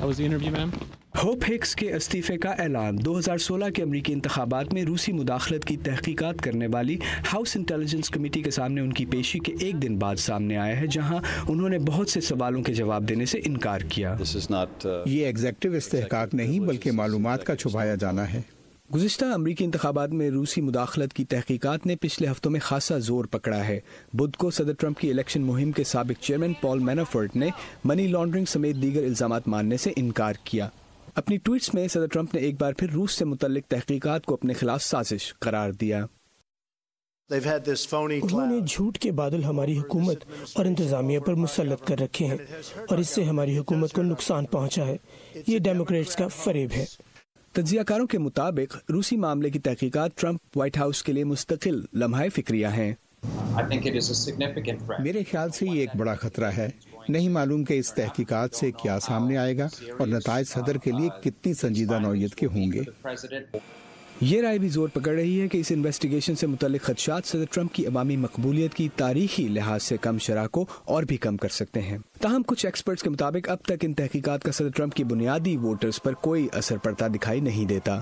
How was the interview, ma'am? Hope Hicks کے استعفے کا اعلان 2016 کے امریکی انتخابات میں روسی مداخلت کی تحقیقات کرنے والی ہاؤس انٹیلیجنس کمیٹی کے سامنے ان کی پیشی کے ایک دن بعد سامنے آیا ہے، جہاں انہوں نے بہت سے سوالوں کے جواب دینے سے انکار کیا۔ یہ ایگزیکٹو استحقاق نہیں بلکہ معلومات کا چھپایا جانا ہے۔ گزشتہ امریکی انتخابات میں روسی مداخلت کی تحقیقات نے پچھلے ہفتوں میں خاصا زور پکڑا ہے۔ بدھ کو صدر ٹرمپ کی الیکشن مہم کے سابق چیئرمین پال مینافورٹ نے منی لانڈرنگ سمیت دیگر الزامات ماننے سے انکار کیا۔ اپنی ٹویٹس میں صدر ٹرمپ نے ایک بار پھر روس سے متعلق تحقیقات کو اپنے خلاف سازش قرار دیا۔ انہوں نے جھوٹ کے بادل ہماری حکومت اور انتظامیہ پر مسلط کر رکھے ہیں اور اس سے ہماری حکومت کو نقصان پہنچا ہے۔ یہ ڈیموکریٹس کا فریب ہے۔ تجزیہ کاروں کے مطابق روسی معاملے کی تحقیقات ٹرمپ وائٹ ہاؤس کے لیے مستقل لمحہ فکریہ ہیں۔ میرے خیال سے یہ ایک بڑا خطرہ ہے۔ نہیں معلوم کہ اس تحقیقات سے کیا سامنے آئے گا اور نتائج صدر کے لیے کتنی سنجیدہ نوعیت کے ہوں گے۔ یہ رائے بھی زور پکڑ رہی ہے کہ اس انویسٹیگیشن سے متعلق خدشات صدر ٹرمپ کی عوامی مقبولیت کی تاریخی لحاظ سے کم شرح کو اور بھی کم کر سکتے ہیں۔ تاہم کچھ ایکسپرٹس کے مطابق اب تک ان تحقیقات کا صدر ٹرمپ کی بنیادی ووٹرز پر کوئی اثر پڑتا دکھائی نہیں دیتا۔